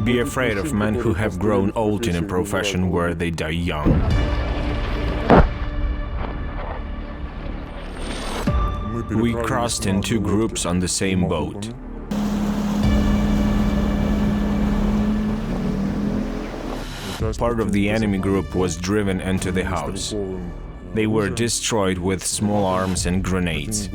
Be afraid of men who have grown old in a profession where they die young. We crossed in two groups on the same boat. Part of the enemy group was driven into the house. They were destroyed with small arms and grenades.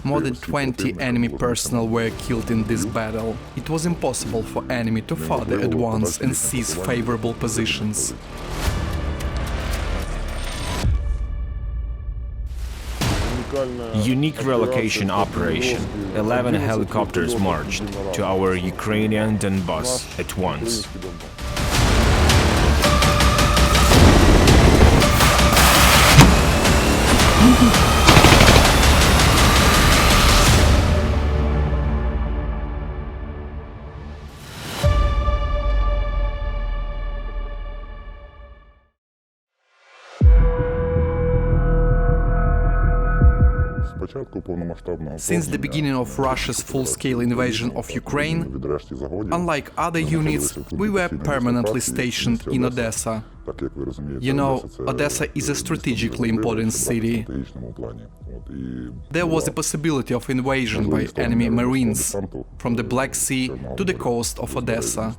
More than 20 enemy personnel were killed in this battle. It was impossible for enemy to further advance and seize favorable positions. Unique relocation operation. 11 helicopters marched to our Ukrainian Donbas at once. Since the beginning of Russia's full-scale invasion of Ukraine, unlike other units, we were permanently stationed in Odessa. You know, Odessa is a strategically important city. There was a possibility of invasion by enemy marines from the Black Sea to the coast of Odessa,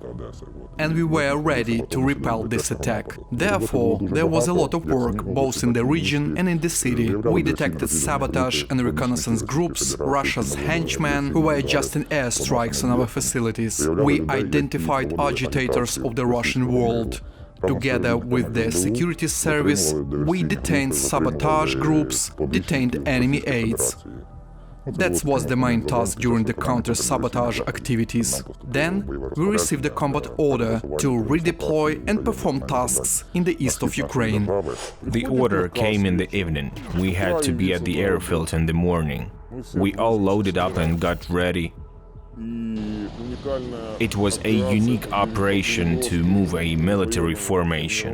and we were ready to repel this attack. Therefore, there was a lot of work both in the region and in the city. We detected sabotage and reconnaissance groups, Russia's henchmen who were adjusting airstrikes on our facilities. We identified agitators of the Russian world. Together with the security service, we detained sabotage groups, detained enemy aides. That was the main task during the counter-sabotage activities. Then we received a combat order to redeploy and perform tasks in the east of Ukraine. The order came in the evening. We had to be at the airfield in the morning. We all loaded up and got ready. It was a unique operation to move a military formation.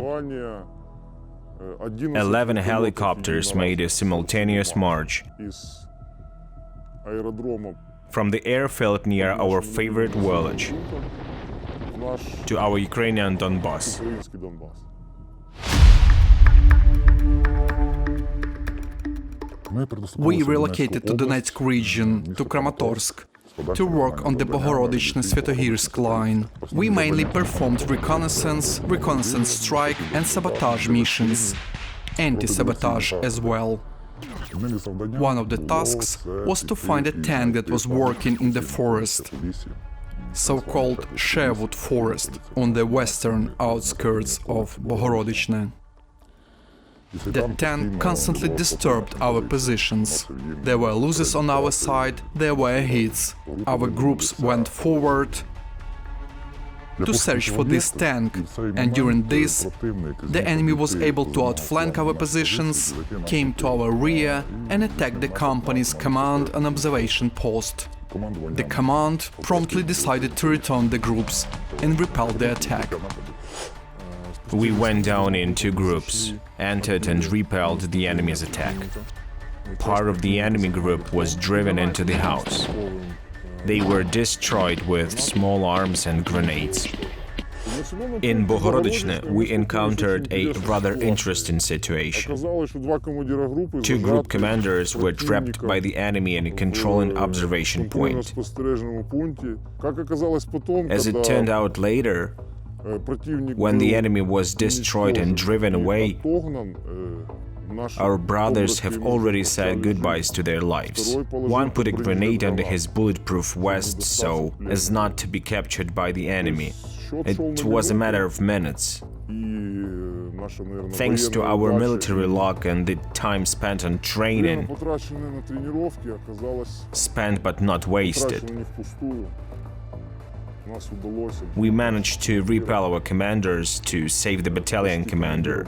11 helicopters made a simultaneous march from the airfield near our favorite village to our Ukrainian Donbas. We relocated to the Donetsk region, to Kramatorsk, to work on the Bohorodychne-Svetohirsk line. We mainly performed reconnaissance strike and sabotage missions, anti-sabotage as well. One of the tasks was to find a tank that was working in the forest, so-called Sherwood forest, on the western outskirts of Bohorodychne. The tank constantly disturbed our positions. There were losses on our side, there were hits. Our groups went forward to search for this tank, and during this, the enemy was able to outflank our positions, came to our rear and attacked the company's command and observation post. The command promptly decided to return the groups and repel the attack. We went down in two groups, entered and repelled the enemy's attack. Part of the enemy group was driven into the house. They were destroyed with small arms and grenades. In Bohorodychne, we encountered a rather interesting situation. Two group commanders were trapped by the enemy in a controlling observation point. As it turned out later, when the enemy was destroyed and driven away, our brothers have already said goodbyes to their lives. One put a grenade under his bulletproof vest so as not to be captured by the enemy. It was a matter of minutes. Thanks to our military luck and the time spent on training, spent but not wasted, we managed to repel our commanders to save the battalion commander.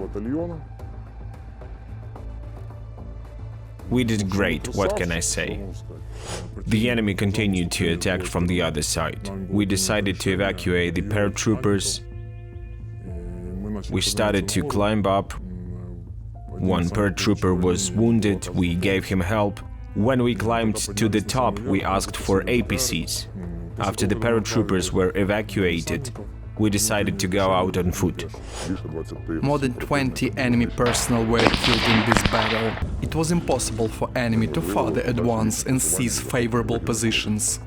We did great, what can I say? The enemy continued to attack from the other side. We decided to evacuate the paratroopers. We started to climb up One paratrooper was wounded, we gave him help. When we climbed to the top, we asked for APCs. After the paratroopers were evacuated, we decided to go out on foot. More than 20 enemy personnel were killed in this battle. It was impossible for enemy to further advance and seize favorable positions.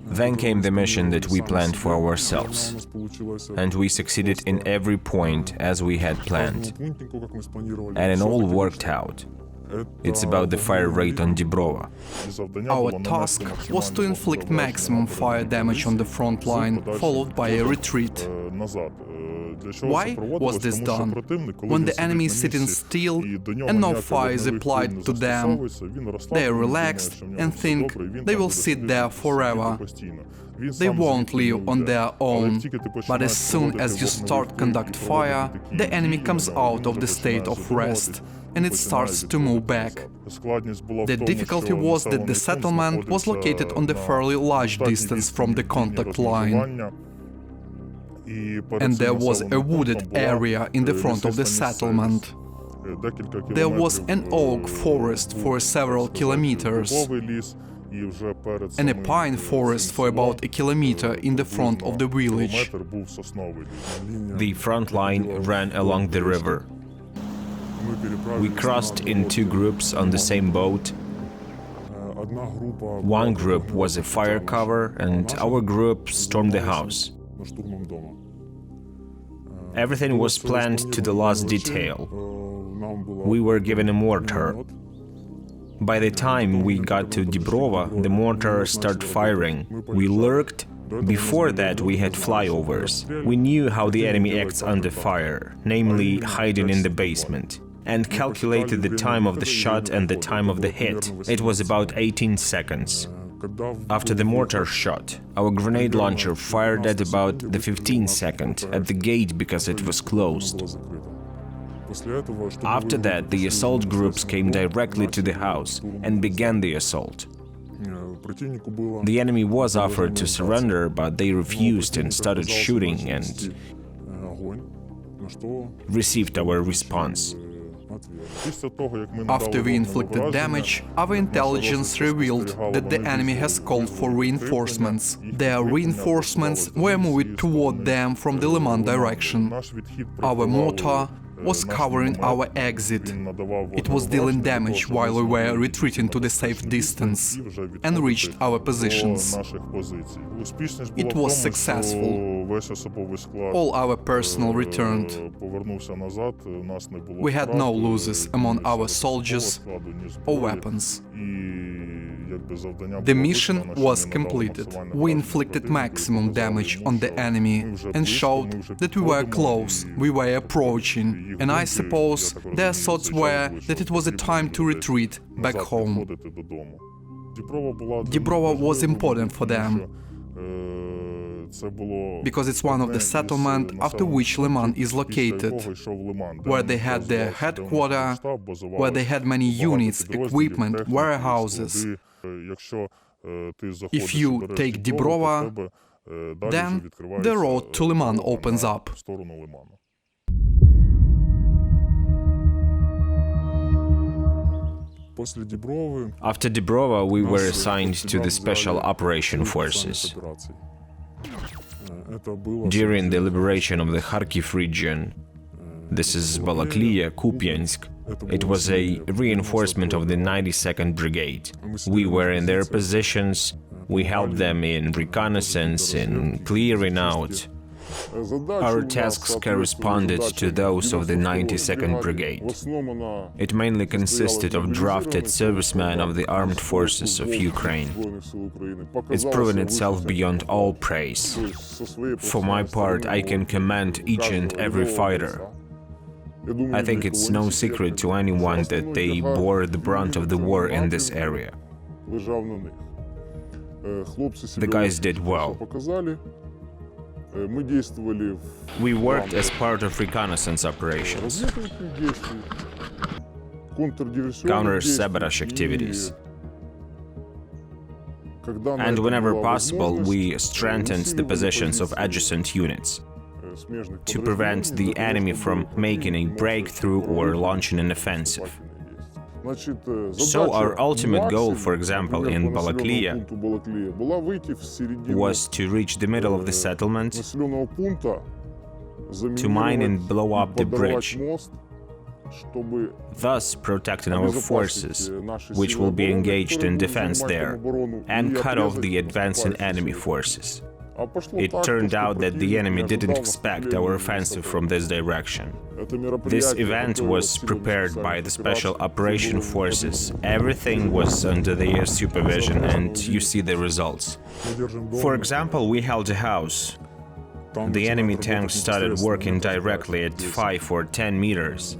Then came the mission that we planned for ourselves, and we succeeded in every point as we had planned, and it all worked out. It's about the fire rate on Dibrova. Our task was to inflict maximum fire damage on the front line, followed by a retreat. Why was this done? When the enemy is sitting still and no fire is applied to them, they are relaxed and think they will sit there forever. They won't leave on their own, but as soon as you start conduct fire, the enemy comes out of the state of rest and it starts to move back. The difficulty was that the settlement was located on the fairly large distance from the contact line, and there was a wooded area in the front of the settlement. There was an oak forest for several kilometers, and a pine forest for about a kilometer in the front of the village. The front line ran along the river. We crossed in two groups on the same boat. One group was a fire cover, and our group stormed the house. Everything was planned to the last detail. We were given a mortar. By the time we got to Dibrova, the mortar started firing. We lurked. Before that, we had flyovers. We knew how the enemy acts under fire, namely hiding in the basement, and calculated the time of the shot and the time of the hit. It was about 18 seconds. After the mortar shot, our grenade launcher fired at about the 15th second at the gate because it was closed. After that, the assault groups came directly to the house and began the assault. The enemy was offered to surrender, but they refused and started shooting and received our response. After we inflicted damage, our intelligence revealed that the enemy has called for reinforcements. Their reinforcements were moving toward them from the Liman direction. Our mortar was covering our exit. It was dealing damage while we were retreating to the safe distance and reached our positions. It was successful. All our personnel returned. We had no losses among our soldiers or weapons. The mission was completed. We inflicted maximum damage on the enemy and showed that we were close, we were approaching, and I suppose their thoughts were that it was a time to retreat back home. Dibrova was important for them, because it's one of the settlements after which Liman is located, where they had their headquarters, where they had many units, equipment, warehouses. If you take Dibrova, then the road to Liman opens up. After Dibrova, we were assigned to the Special Operation Forces. During the liberation of the Kharkiv region, this is Balaklia, Kupiansk, it was a reinforcement of the 92nd Brigade. We were in their positions, we helped them in reconnaissance, in clearing out. Our tasks corresponded to those of the 92nd Brigade. It mainly consisted of drafted servicemen of the armed forces of Ukraine. It's proven itself beyond all praise. For my part, I can commend each and every fighter. I think it's no secret to anyone that they bore the brunt of the war in this area. The guys did well. We worked as part of reconnaissance operations, counter-sabotage activities. And whenever possible, we strengthened the positions of adjacent units to prevent the enemy from making a breakthrough or launching an offensive. So our ultimate goal, for example, in Balaklia, was to reach the middle of the settlement, to mine and blow up the bridge, thus protecting our forces, which will be engaged in defense there, and cut off the advancing enemy forces. It turned out that the enemy didn't expect our offensive from this direction. This event was prepared by the Special Operation Forces. Everything was under their supervision, and you see the results. For example, we held a house. The enemy tanks started working directly at 5 or 10 meters.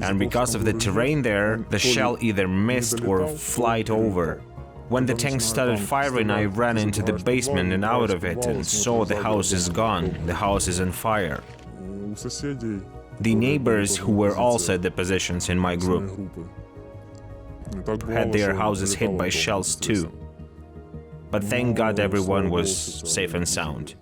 And because of the terrain there, the shell either missed or flied over. When the tanks started firing, I ran into the basement and out of it and saw the house is gone, the house is on fire. The neighbors who were also at the positions in my group had their houses hit by shells too. But thank God everyone was safe and sound.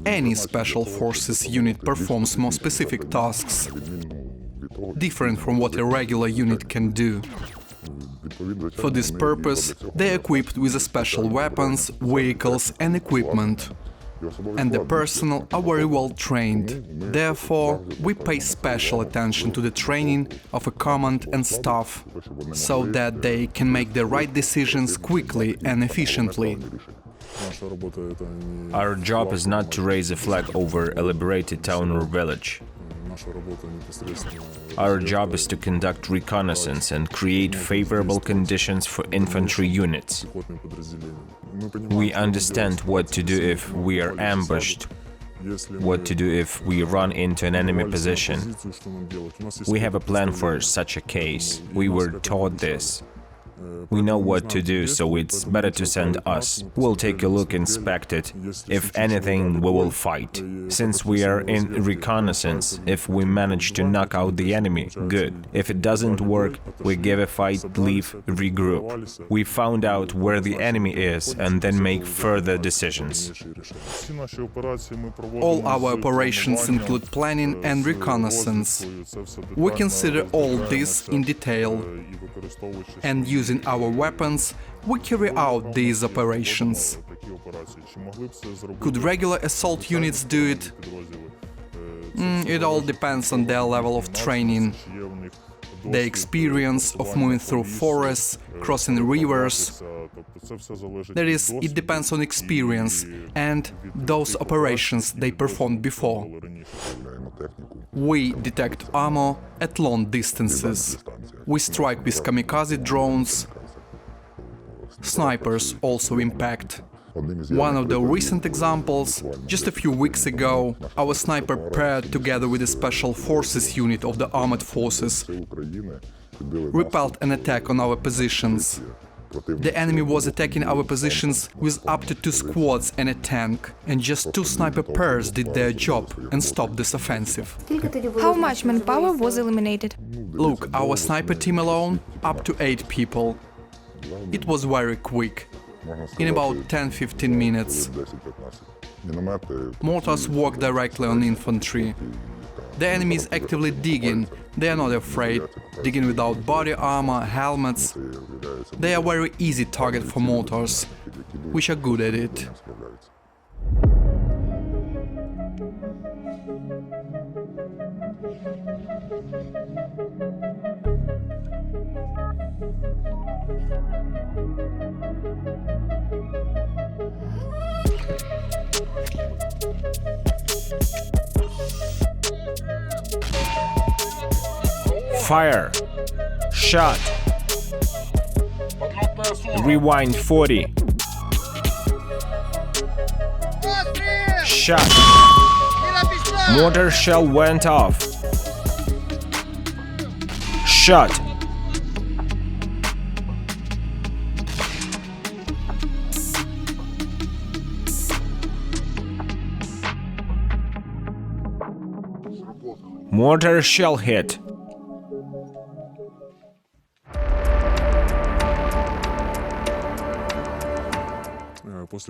Any special forces unit performs more specific tasks, different from what a regular unit can do. For this purpose, they are equipped with special weapons, vehicles and equipment. And the personnel are very well trained. Therefore, we pay special attention to the training of a command and staff, so that they can make the right decisions quickly and efficiently. Our job is not to raise a flag over a liberated town or village. Our job is to conduct reconnaissance and create favorable conditions for infantry units. We understand what to do if we are ambushed, what to do if we run into an enemy position. We have a plan for such a case. We were taught this. We know what to do, so it's better to send us. We'll take a look, inspect it. If anything, we will fight. Since we are in reconnaissance, if we manage to knock out the enemy, good. If it doesn't work, we give a fight, leave, regroup. We found out where the enemy is and then make further decisions. All our operations include planning and reconnaissance. We consider all this in detail, and using our weapons, we carry out these operations. Could regular assault units do it? It all depends on their level of training, their experience of moving through forests, crossing rivers. That is, it depends on experience and those operations they performed before. We detect ammo at long distances. We strike with kamikaze drones. snipers also impact. One of the recent examples, just a few weeks ago, our sniper paired together with a special forces unit of the armed forces repelled an attack on our positions. The enemy was attacking our positions with up to 2 squads and a tank, and just 2 sniper pairs did their job and stopped this offensive. How much manpower was eliminated? Look, our sniper team alone, up to 8 people. It was very quick. In about 10-15 minutes. Mortars work directly on infantry. The enemy is actively digging, they are not afraid, digging without body armor, helmets. They are very easy target for mortars, which are good at it. Fire! Shot! Rewind 40. Shot! Mortar shell went off. Shot! Mortar shell hit.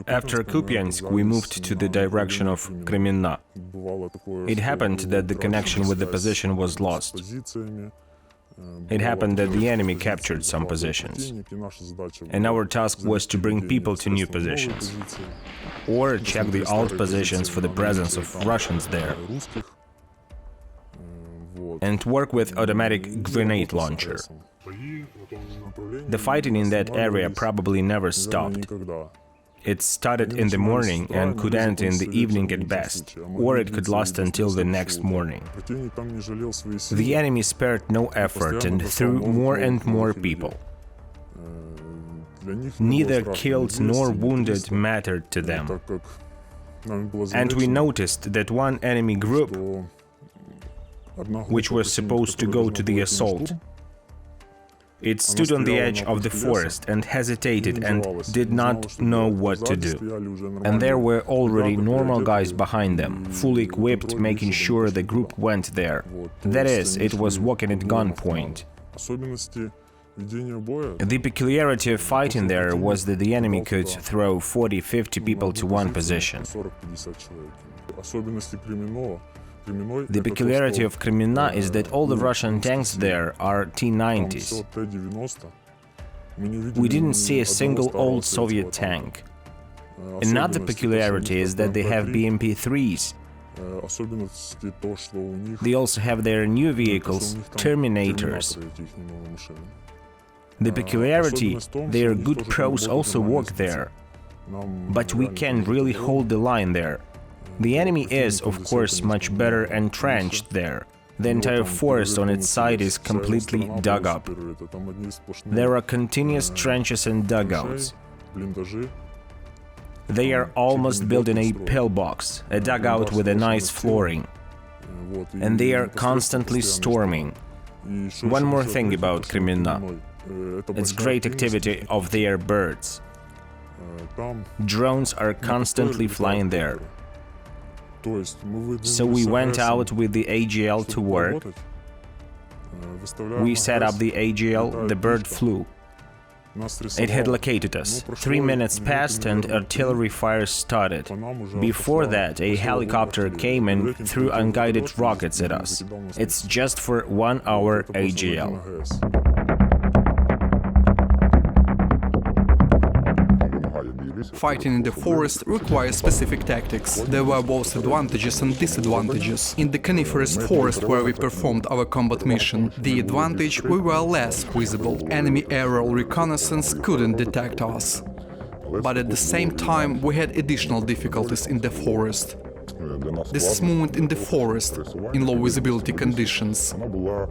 After Kupiansk, we moved to the direction of Kreminna. It happened that the connection with the position was lost. It happened that the enemy captured some positions, and our task was to bring people to new positions, or check the old positions for the presence of Russians there, and work with automatic grenade launcher. The fighting in that area probably never stopped. It started in the morning and could end in the evening at best, or it could last until the next morning. The enemy spared no effort and threw more and more people. Neither killed nor wounded mattered to them. And we noticed that one enemy group, which was supposed to go to the assault, it stood on the edge of the forest and hesitated and did not know what to do. And there were already normal guys behind them, fully equipped, making sure the group went there. That is, it was walking at gunpoint. The peculiarity of fighting there was that the enemy could throw 40-50 people to one position. The peculiarity of Kreminna is that all the Russian tanks there are T-90s. We didn't see a single old Soviet tank. Another peculiarity is that they have BMP-3s. They also have their new vehicles, Terminators. The peculiarity, their good pros also work there. But we can't really hold the line there. The enemy is, of course, much better entrenched there. The entire forest on its side is completely dug up. There are continuous trenches and dugouts. They are almost built in a pillbox, a dugout with a nice flooring. And they are constantly storming. One more thing about Kreminna. It's great activity of their birds. Drones are constantly flying there. So we went out with the AGL to work. We set up the AGL, the bird flew. It had located us. 3 minutes passed and artillery fire started. Before that, a helicopter came and threw unguided rockets at us. It's just for 1 hour AGL. Fighting in the forest requires specific tactics. There were both advantages and disadvantages. In the coniferous forest where we performed our combat mission, the advantage, we were less visible. Enemy aerial reconnaissance couldn't detect us. But at the same time, we had additional difficulties in the forest. This is movement in the forest, in low visibility conditions.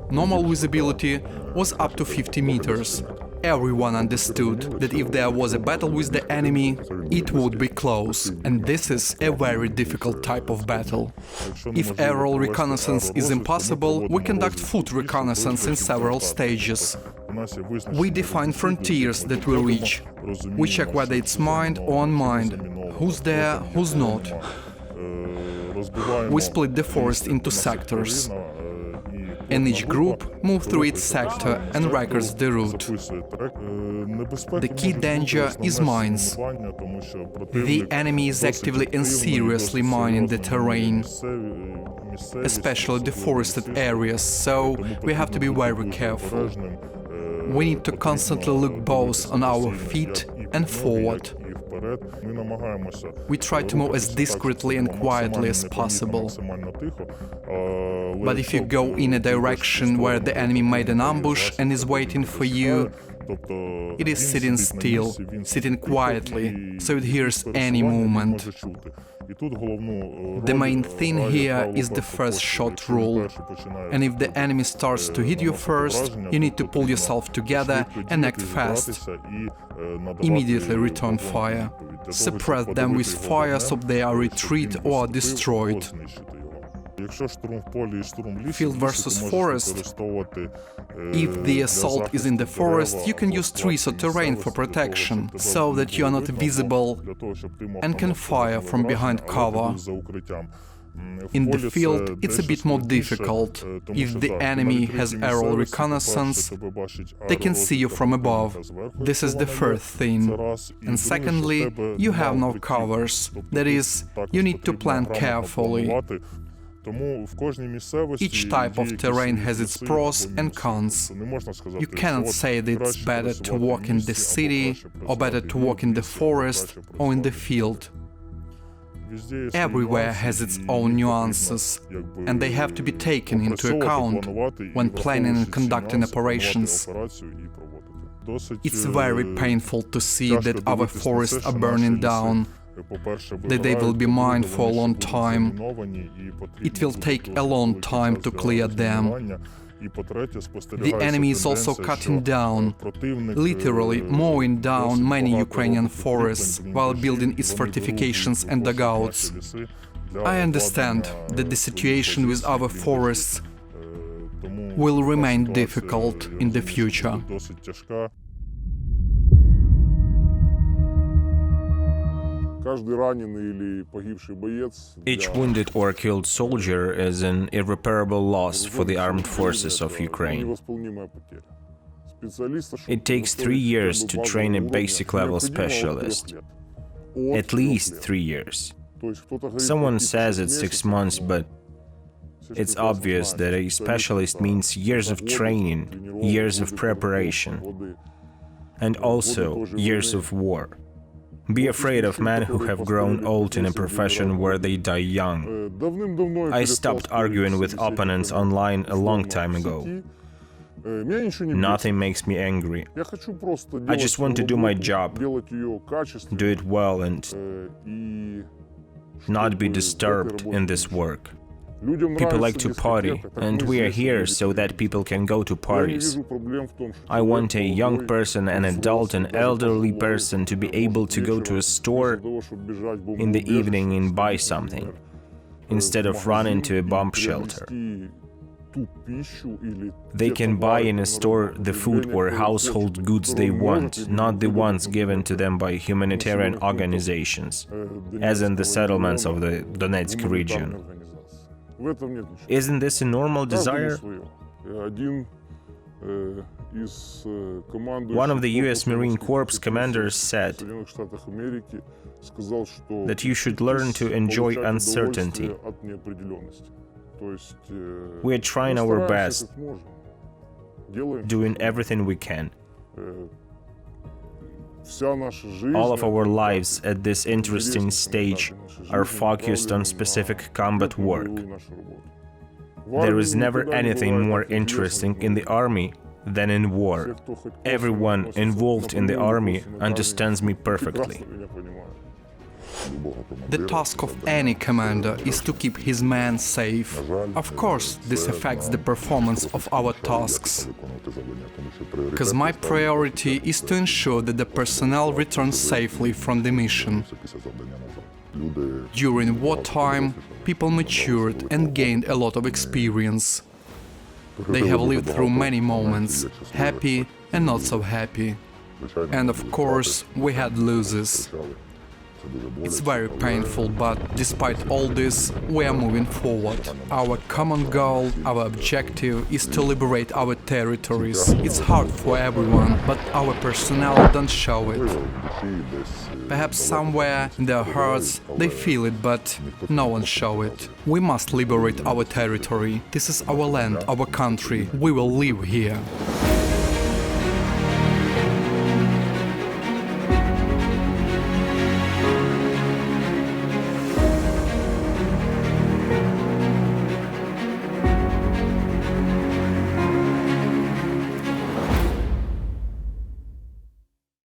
Normal visibility was up to 50 meters. Everyone understood that if there was a battle with the enemy, it would be close, and this is a very difficult type of battle. If aerial reconnaissance is impossible, we conduct foot reconnaissance in several stages. We define frontiers that we reach. We check whether it's mined or unmined, who's there, who's not. We split the forest into sectors, and each group moves through its sector and records the route. The key danger is mines. The enemy is actively and seriously mining the terrain, especially the forested areas, so we have to be very careful. We need to constantly look both on our feet and forward. We try to move as discreetly and quietly as possible. But if you go in a direction where the enemy made an ambush and is waiting for you, it is sitting still, sitting quietly, so it hears any movement. The main thing here is the first shot rule, and if the enemy starts to hit you first, you need to pull yourself together and act fast. Immediately return fire. Suppress them with fire so they are retreat or are destroyed. Field versus forest. If the assault is in the forest, you can use trees or terrain for protection, so that you are not visible and can fire from behind cover. In the field, it's a bit more difficult. If the enemy has aerial reconnaissance, they can see you from above. This is the first thing. And secondly, you have no covers. That is, you need to plan carefully. Each type of terrain has its pros and cons. You cannot say that it's better to walk in the city, or better to walk in the forest, or in the field. Everywhere has its own nuances, and they have to be taken into account when planning and conducting operations. It's very painful to see that our forests are burning down, that they will be mined for a long time. It will take a long time to clear them. The enemy is also cutting down, literally mowing down many Ukrainian forests while building its fortifications and dugouts. I understand that the situation with our forests will remain difficult in the future. Each wounded or killed soldier is an irreparable loss for the armed forces of Ukraine. It takes 3 years to train a basic level specialist. At least 3 years. Someone says it's 6 months, but it's obvious that a specialist means years of training, years of preparation, and also years of war. Be afraid of men who have grown old in a profession where they die young. I stopped arguing with opponents online a long time ago. Nothing makes me angry. I just want to do my job, do it well, and not be disturbed in this work. People like to party, and we are here so that people can go to parties. I want a young person, an adult, an elderly person to be able to go to a store in the evening and buy something, instead of running to a bomb shelter. They can buy in a store the food or household goods they want, not the ones given to them by humanitarian organizations, as in the settlements of the Donetsk region. Isn't this a normal desire? One of the US Marine Corps commanders said that you should learn to enjoy uncertainty. We are trying our best, doing everything we can. All of our lives at this interesting stage are focused on specific combat work. There is never anything more interesting in the army than in war. Everyone involved in the army understands me perfectly. The task of any commander is to keep his men safe. Of course, this affects the performance of our tasks. Because my priority is to ensure that the personnel return safely from the mission. During wartime, people matured and gained a lot of experience. They have lived through many moments, happy and not so happy. And of course, we had losses. It's very painful, but despite all this, we are moving forward. Our common goal, our objective is to liberate our territories. It's hard for everyone, but our personnel don't show it. Perhaps somewhere in their hearts they feel it, but no one show it. We must liberate our territory. This is our land, our country. We will live here.